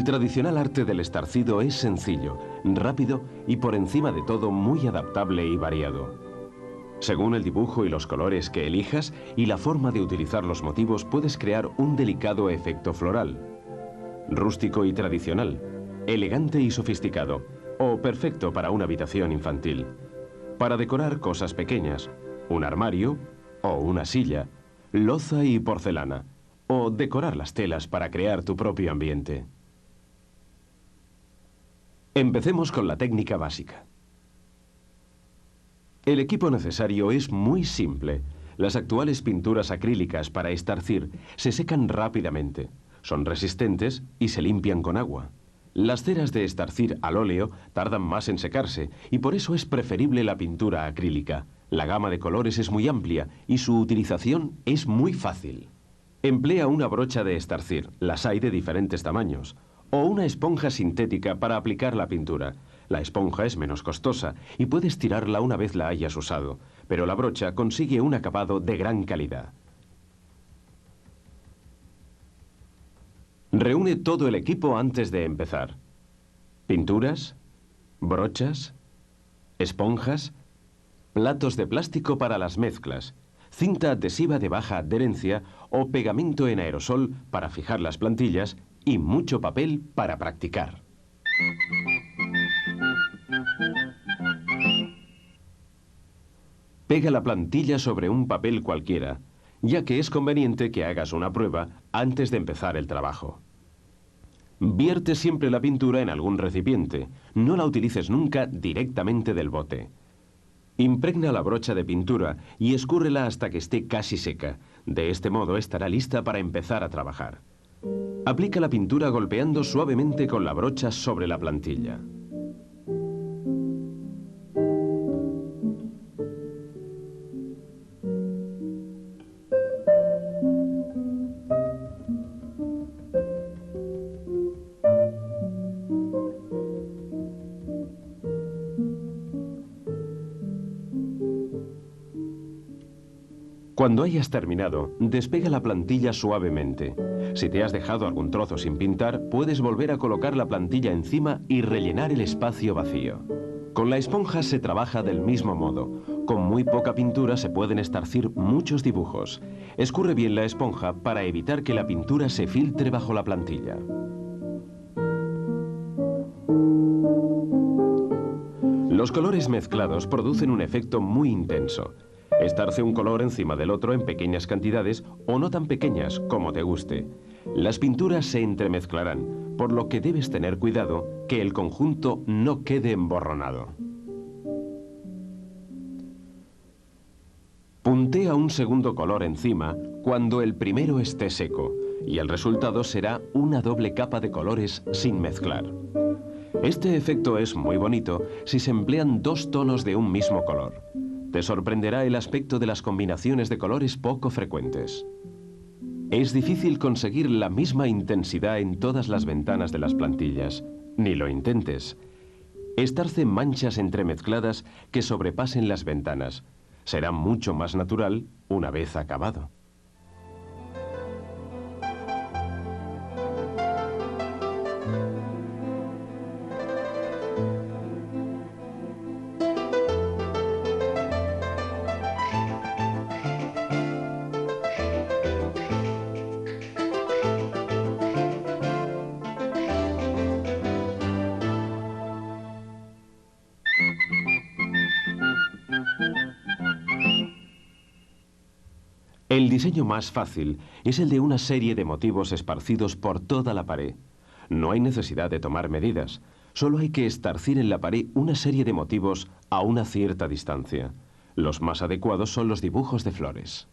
tradicional arte del estarcido es sencillo, rápido y por encima de todo muy adaptable y variado. Según el dibujo y los colores que elijas y la forma de utilizar los motivos, puedes crear un delicado efecto floral, rústico y tradicional, elegante y sofisticado, o perfecto para una habitación infantil. Para decorar cosas pequeñas, un armario o una silla, loza y porcelana, o decorar las telas para crear tu propio ambiente. Empecemos con la técnica básica. El equipo necesario es muy simple. Las actuales pinturas acrílicas para estarcir se secan rápidamente, son resistentes y se limpian con agua. Las ceras de estarcir al óleo tardan más en secarse y por eso es preferible la pintura acrílica. La gama de colores es muy amplia y su utilización es muy fácil. Emplea una brocha de estarcir, las hay de diferentes tamaños, o una esponja sintética para aplicar la pintura. La esponja es menos costosa y puedes tirarla una vez la hayas usado, pero la brocha consigue un acabado de gran calidad. Reúne todo el equipo antes de empezar. Pinturas, brochas, esponjas, platos de plástico para las mezclas, cinta adhesiva de baja adherencia o pegamento en aerosol para fijar las plantillas y mucho papel para practicar. Pega la plantilla sobre un papel cualquiera, ya que es conveniente que hagas una prueba antes de empezar el trabajo. Vierte siempre la pintura en algún recipiente, no la utilices nunca directamente del bote. Impregna la brocha de pintura y escúrrela hasta que esté casi seca. De este modo estará lista para empezar a trabajar. Aplica la pintura golpeando suavemente con la brocha sobre la plantilla. Cuando hayas terminado, despega la plantilla suavemente. Si te has dejado algún trozo sin pintar, puedes volver a colocar la plantilla encima y rellenar el espacio vacío. Con la esponja se trabaja del mismo modo. Con muy poca pintura se pueden estarcir muchos dibujos. Escurre bien la esponja para evitar que la pintura se filtre bajo la plantilla. Los colores mezclados producen un efecto muy intenso. Estarce un color encima del otro en pequeñas cantidades o no tan pequeñas, como te guste. Las pinturas se entremezclarán, por lo que debes tener cuidado que el conjunto no quede emborronado. Puntea un segundo color encima cuando el primero esté seco, y el resultado será una doble capa de colores sin mezclar. Este efecto es muy bonito si se emplean dos tonos de un mismo color. Te sorprenderá el aspecto de las combinaciones de colores poco frecuentes. Es difícil conseguir la misma intensidad en todas las ventanas de las plantillas. Ni lo intentes. Estarce manchas entremezcladas que sobrepasen las ventanas. Será mucho más natural una vez acabado. El diseño más fácil es el de una serie de motivos esparcidos por toda la pared. No hay necesidad de tomar medidas, solo hay que estarcir en la pared una serie de motivos a una cierta distancia. Los más adecuados son los dibujos de flores.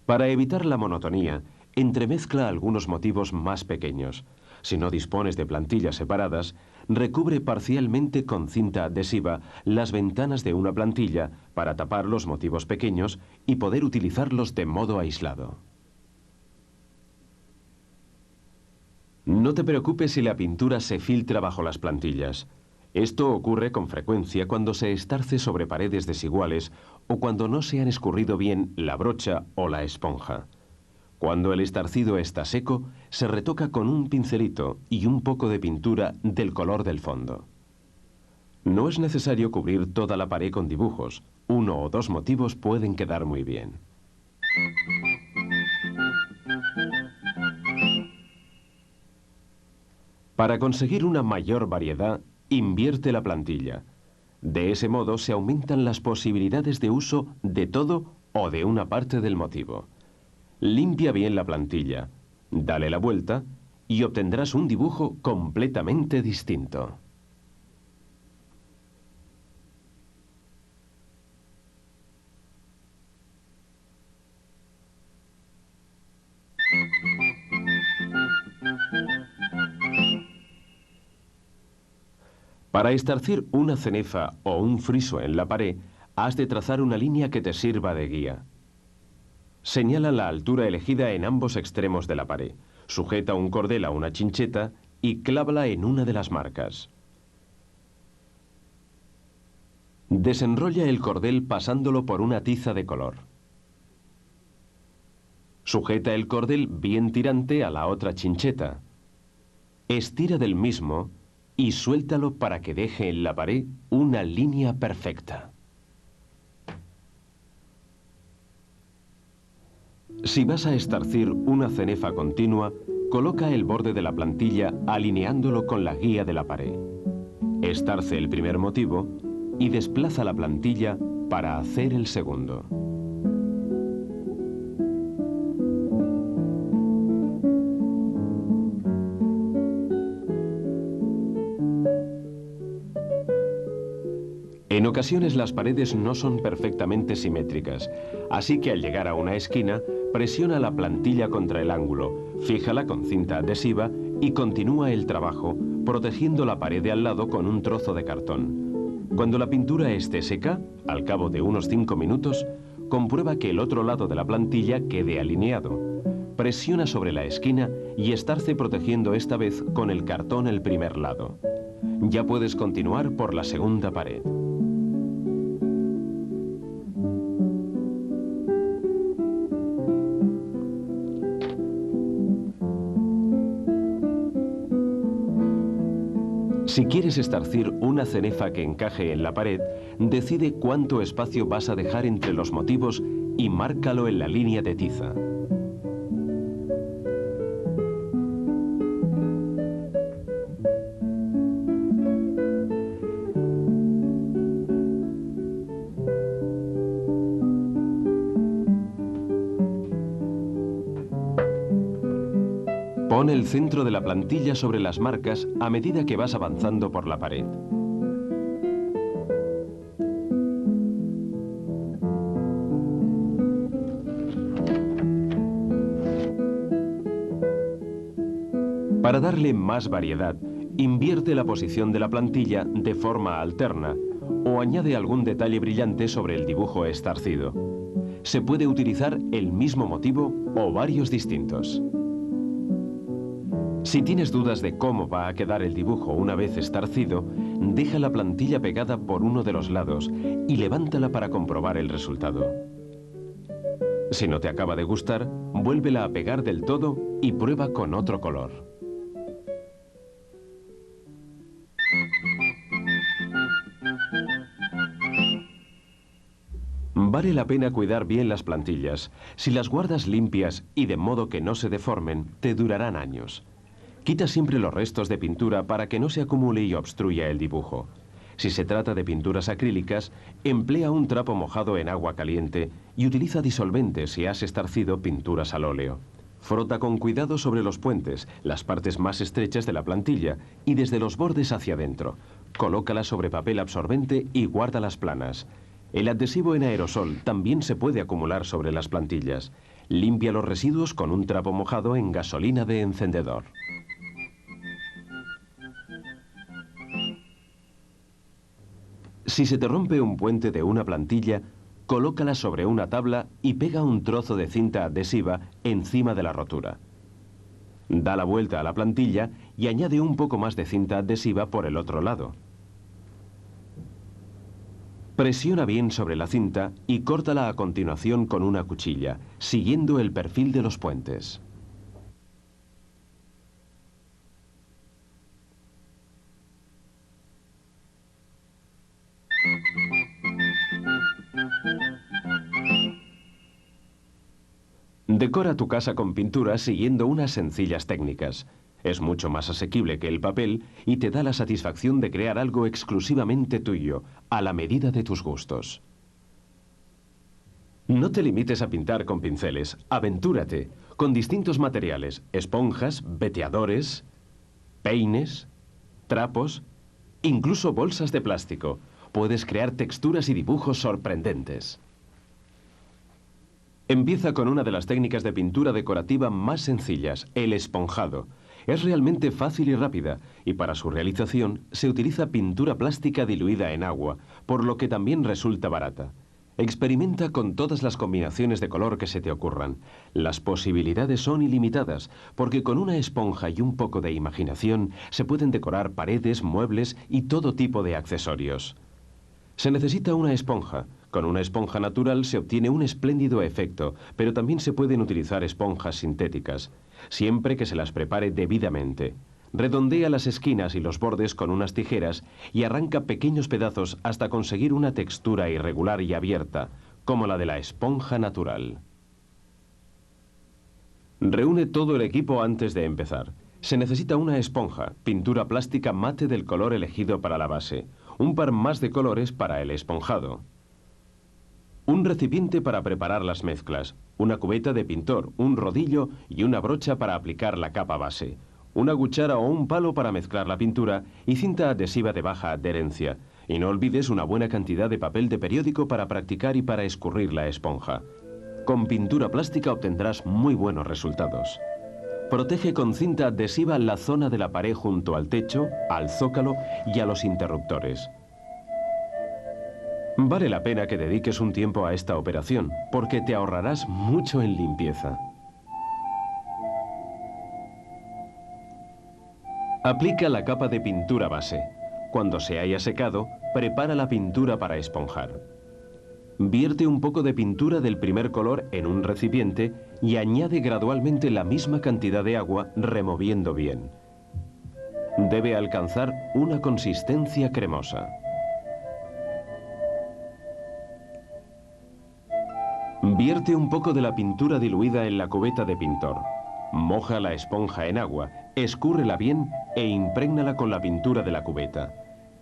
Para evitar la monotonía, entremezcla algunos motivos más pequeños. Si no dispones de plantillas separadas, recubre parcialmente con cinta adhesiva las ventanas de una plantilla para tapar los motivos pequeños y poder utilizarlos de modo aislado. No te preocupes si la pintura se filtra bajo las plantillas. Esto ocurre con frecuencia cuando se estarce sobre paredes desiguales o cuando no se han escurrido bien la brocha o la esponja. Cuando el estarcido está seco, se retoca con un pincelito y un poco de pintura del color del fondo. No es necesario cubrir toda la pared con dibujos. 1 o 2 motivos pueden quedar muy bien. Para conseguir una mayor variedad, invierte la plantilla. De ese modo se aumentan las posibilidades de uso de todo o de una parte del motivo. Limpia bien la plantilla, dale la vuelta y obtendrás un dibujo completamente distinto. Para estarcir una cenefa o un friso en la pared, has de trazar una línea que te sirva de guía. Señala la altura elegida en ambos extremos de la pared, sujeta un cordel a una chincheta y clávala en una de las marcas. Desenrolla el cordel pasándolo por una tiza de color. Sujeta el cordel bien tirante a la otra chincheta. Estira del mismo y suéltalo para que deje en la pared una línea perfecta. Si vas a estarcir una cenefa continua, coloca el borde de la plantilla alineándolo con la guía de la pared. Estarce el primer motivo y desplaza la plantilla para hacer el segundo. En ocasiones las paredes no son perfectamente simétricas, así que al llegar a una esquina, presiona la plantilla contra el ángulo, fíjala con cinta adhesiva y continúa el trabajo, protegiendo la pared de al lado con un trozo de cartón. Cuando la pintura esté seca, al cabo de unos 5 minutos, comprueba que el otro lado de la plantilla quede alineado. Presiona sobre la esquina y estarce protegiendo esta vez con el cartón el primer lado. Ya puedes continuar por la segunda pared. Si quieres estarcir una cenefa que encaje en la pared, decide cuánto espacio vas a dejar entre los motivos y márcalo en la línea de tiza. Pon el centro de la plantilla sobre las marcas a medida que vas avanzando por la pared. Para darle más variedad, invierte la posición de la plantilla de forma alterna o añade algún detalle brillante sobre el dibujo estarcido. Se puede utilizar el mismo motivo o varios distintos. Si tienes dudas de cómo va a quedar el dibujo una vez estarcido, deja la plantilla pegada por uno de los lados y levántala para comprobar el resultado. Si no te acaba de gustar, vuélvela a pegar del todo y prueba con otro color. Vale la pena cuidar bien las plantillas. Si las guardas limpias y de modo que no se deformen, te durarán años. Quita siempre los restos de pintura para que no se acumule y obstruya el dibujo. Si se trata de pinturas acrílicas, emplea un trapo mojado en agua caliente y utiliza disolventes si has estarcido pinturas al óleo. Frota con cuidado sobre los puentes, las partes más estrechas de la plantilla y desde los bordes hacia adentro. Colócalas sobre papel absorbente y guárdalas planas. El adhesivo en aerosol también se puede acumular sobre las plantillas. Limpia los residuos con un trapo mojado en gasolina de encendedor. Si se te rompe un puente de una plantilla, colócala sobre una tabla y pega un trozo de cinta adhesiva encima de la rotura. Da la vuelta a la plantilla y añade un poco más de cinta adhesiva por el otro lado. Presiona bien sobre la cinta y córtala a continuación con una cuchilla, siguiendo el perfil de los puentes. Decora tu casa con pintura siguiendo unas sencillas técnicas. Es mucho más asequible que el papel y te da la satisfacción de crear algo exclusivamente tuyo, a la medida de tus gustos. No te limites a pintar con pinceles, aventúrate con distintos materiales, esponjas, veteadores, peines, trapos, incluso bolsas de plástico. Puedes crear texturas y dibujos sorprendentes. Empieza con una de las técnicas de pintura decorativa más sencillas, el esponjado. Es realmente fácil y rápida, y para su realización se utiliza pintura plástica diluida en agua, por lo que también resulta barata. Experimenta con todas las combinaciones de color que se te ocurran. Las posibilidades son ilimitadas, porque con una esponja y un poco de imaginación se pueden decorar paredes, muebles y todo tipo de accesorios. Se necesita una esponja. Con una esponja natural se obtiene un espléndido efecto, pero también se pueden utilizar esponjas sintéticas, siempre que se las prepare debidamente. Redondea las esquinas y los bordes con unas tijeras y arranca pequeños pedazos hasta conseguir una textura irregular y abierta, como la de la esponja natural. Reúne todo el equipo antes de empezar. Se necesita una esponja, pintura plástica mate del color elegido para la base, un par más de colores para el esponjado, un recipiente para preparar las mezclas, una cubeta de pintor, un rodillo y una brocha para aplicar la capa base, una cuchara o un palo para mezclar la pintura y cinta adhesiva de baja adherencia. Y no olvides una buena cantidad de papel de periódico para practicar y para escurrir la esponja. Con pintura plástica obtendrás muy buenos resultados. Protege con cinta adhesiva la zona de la pared junto al techo, al zócalo y a los interruptores. Vale la pena que dediques un tiempo a esta operación, porque te ahorrarás mucho en limpieza. Aplica la capa de pintura base. Cuando se haya secado, prepara la pintura para esponjar. Vierte un poco de pintura del primer color en un recipiente y añade gradualmente la misma cantidad de agua, removiendo bien. Debe alcanzar una consistencia cremosa. Vierte un poco de la pintura diluida en la cubeta de pintor. Moja la esponja en agua, escúrrela bien e imprégnala con la pintura de la cubeta.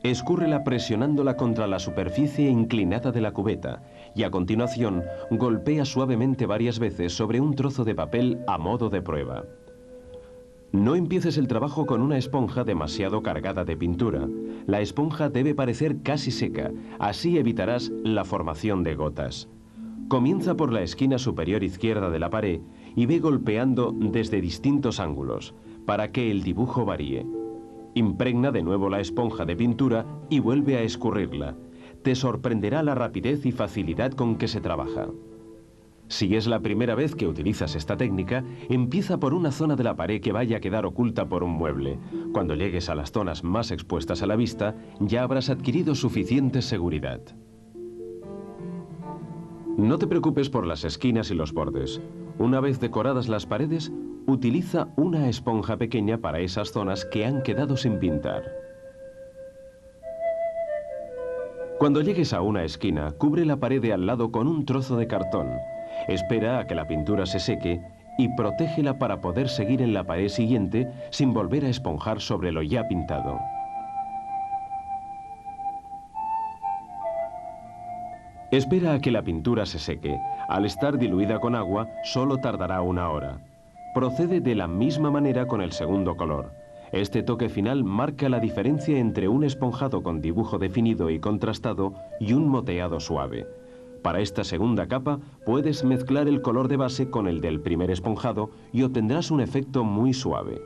Escúrrela presionándola contra la superficie inclinada de la cubeta y a continuación golpea suavemente varias veces sobre un trozo de papel a modo de prueba. No empieces el trabajo con una esponja demasiado cargada de pintura. La esponja debe parecer casi seca, así evitarás la formación de gotas. Comienza por la esquina superior izquierda de la pared y ve golpeando desde distintos ángulos, para que el dibujo varíe. Impregna de nuevo la esponja de pintura y vuelve a escurrirla. Te sorprenderá la rapidez y facilidad con que se trabaja. Si es la primera vez que utilizas esta técnica, empieza por una zona de la pared que vaya a quedar oculta por un mueble. Cuando llegues a las zonas más expuestas a la vista, ya habrás adquirido suficiente seguridad. No te preocupes por las esquinas y los bordes. Una vez decoradas las paredes, utiliza una esponja pequeña para esas zonas que han quedado sin pintar. Cuando llegues a una esquina, cubre la pared de al lado con un trozo de cartón. Espera a que la pintura se seque y protégela para poder seguir en la pared siguiente sin volver a esponjar sobre lo ya pintado. Espera a que la pintura se seque. Al estar diluida con agua, solo tardará 1 hora. Procede de la misma manera con el segundo color. Este toque final marca la diferencia entre un esponjado con dibujo definido y contrastado y un moteado suave. Para esta segunda capa, puedes mezclar el color de base con el del primer esponjado y obtendrás un efecto muy suave.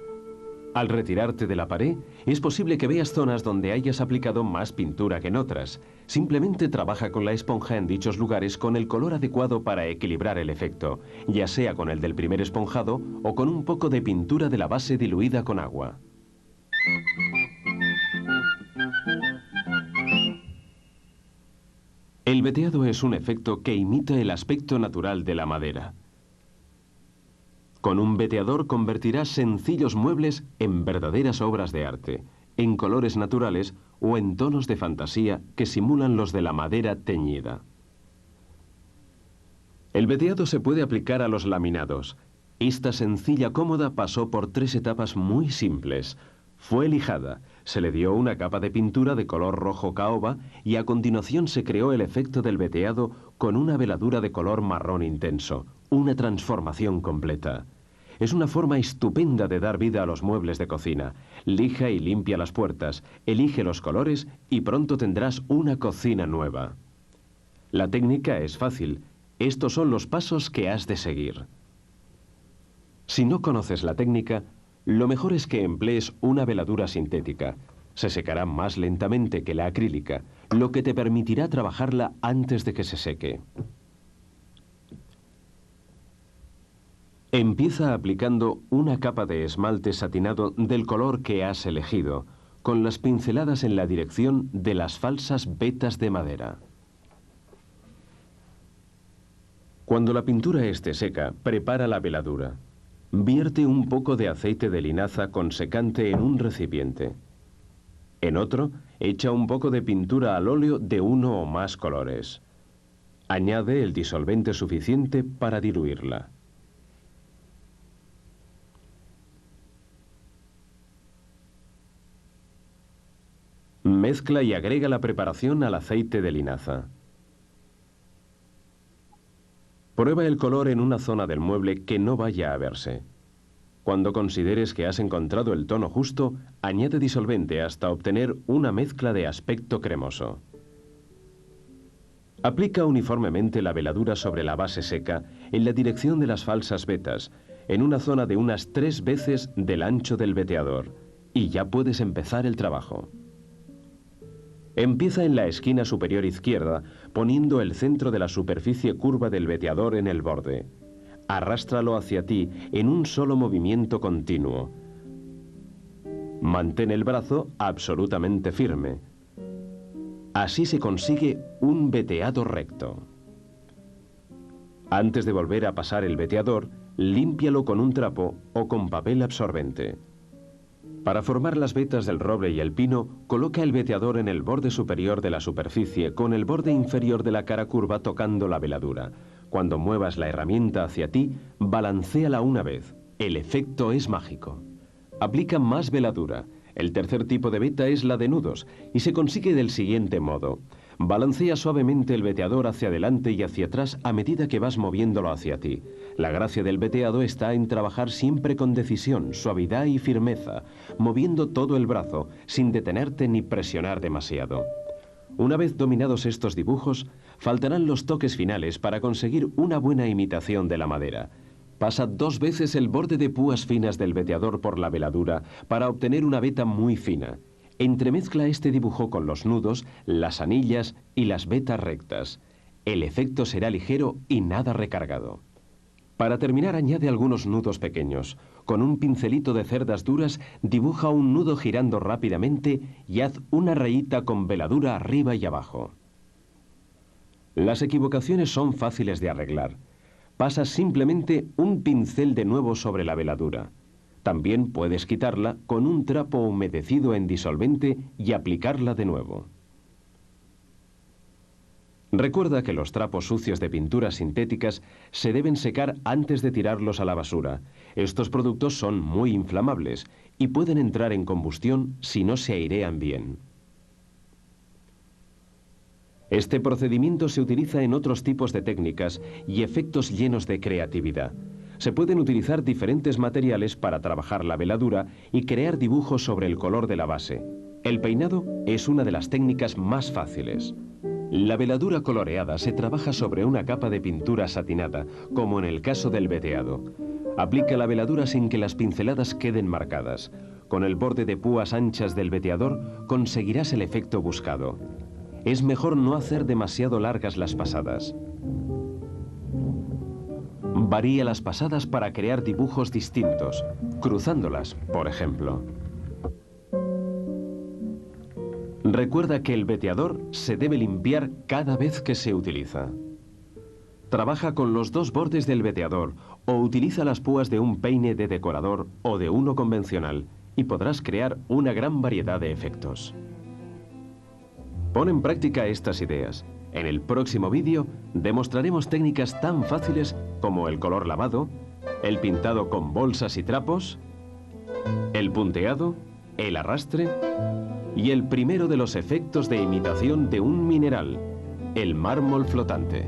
Al retirarte de la pared, es posible que veas zonas donde hayas aplicado más pintura que en otras. Simplemente trabaja con la esponja en dichos lugares con el color adecuado para equilibrar el efecto, ya sea con el del primer esponjado o con un poco de pintura de la base diluida con agua. El veteado es un efecto que imita el aspecto natural de la madera. Con un veteador convertirás sencillos muebles en verdaderas obras de arte, en colores naturales o en tonos de fantasía que simulan los de la madera teñida. El veteado se puede aplicar a los laminados. Esta sencilla cómoda pasó por 3 etapas muy simples. Fue lijada, se le dio una capa de pintura de color rojo caoba y a continuación se creó el efecto del veteado con una veladura de color marrón intenso, una transformación completa. Es una forma estupenda de dar vida a los muebles de cocina. Lija y limpia las puertas, elige los colores y pronto tendrás una cocina nueva. La técnica es fácil. Estos son los pasos que has de seguir. Si no conoces la técnica, lo mejor es que emplees una veladura sintética. Se secará más lentamente que la acrílica, lo que te permitirá trabajarla antes de que se seque. Empieza aplicando una capa de esmalte satinado del color que has elegido, con las pinceladas en la dirección de las falsas vetas de madera. Cuando la pintura esté seca, prepara la veladura. Vierte un poco de aceite de linaza con secante en un recipiente. En otro, echa un poco de pintura al óleo de uno o más colores. Añade el disolvente suficiente para diluirla. Mezcla y agrega la preparación al aceite de linaza. Prueba el color en una zona del mueble que no vaya a verse. Cuando consideres que has encontrado el tono justo, añade disolvente hasta obtener una mezcla de aspecto cremoso. Aplica uniformemente la veladura sobre la base seca en la dirección de las falsas vetas, en una zona de unas 3 veces del ancho del veteador, y ya puedes empezar el trabajo. Empieza en la esquina superior izquierda, poniendo el centro de la superficie curva del veteador en el borde. Arrástralo hacia ti en un solo movimiento continuo. Mantén el brazo absolutamente firme. Así se consigue un veteado recto. Antes de volver a pasar el veteador, límpialo con un trapo o con papel absorbente. Para formar las vetas del roble y el pino, coloca el veteador en el borde superior de la superficie con el borde inferior de la cara curva tocando la veladura. Cuando muevas la herramienta hacia ti, balancéala una vez. El efecto es mágico. Aplica más veladura. El tercer tipo de veta es la de nudos y se consigue del siguiente modo. Balancea suavemente el veteador hacia adelante y hacia atrás a medida que vas moviéndolo hacia ti. La gracia del veteado está en trabajar siempre con decisión, suavidad y firmeza, moviendo todo el brazo sin detenerte ni presionar demasiado. Una vez dominados estos dibujos, faltarán los toques finales para conseguir una buena imitación de la madera. Pasa 2 veces el borde de púas finas del veteador por la veladura para obtener una veta muy fina. Entremezcla este dibujo con los nudos, las anillas y las vetas rectas. El efecto será ligero y nada recargado. Para terminar, añade algunos nudos pequeños. Con un pincelito de cerdas duras, dibuja un nudo girando rápidamente y haz una rayita con veladura arriba y abajo. Las equivocaciones son fáciles de arreglar. Pasa simplemente un pincel de nuevo sobre la veladura. También puedes quitarla con un trapo humedecido en disolvente y aplicarla de nuevo. Recuerda que los trapos sucios de pinturas sintéticas se deben secar antes de tirarlos a la basura. Estos productos son muy inflamables y pueden entrar en combustión si no se airean bien. Este procedimiento se utiliza en otros tipos de técnicas y efectos llenos de creatividad. Se pueden utilizar diferentes materiales para trabajar la veladura y crear dibujos sobre el color de la base. El peinado es una de las técnicas más fáciles. La veladura coloreada se trabaja sobre una capa de pintura satinada, como en el caso del veteado. Aplica la veladura sin que las pinceladas queden marcadas. Con el borde de púas anchas del veteador conseguirás el efecto buscado. Es mejor no hacer demasiado largas las pasadas. Varía las pasadas para crear dibujos distintos, cruzándolas, por ejemplo. Recuerda que el veteador se debe limpiar cada vez que se utiliza. Trabaja con los dos bordes del veteador o utiliza las púas de un peine de decorador o de uno convencional y podrás crear una gran variedad de efectos. Pon en práctica estas ideas. En el próximo vídeo demostraremos técnicas tan fáciles como el color lavado, el pintado con bolsas y trapos, el punteado, el arrastre y el primero de los efectos de imitación de un mineral, el mármol flotante.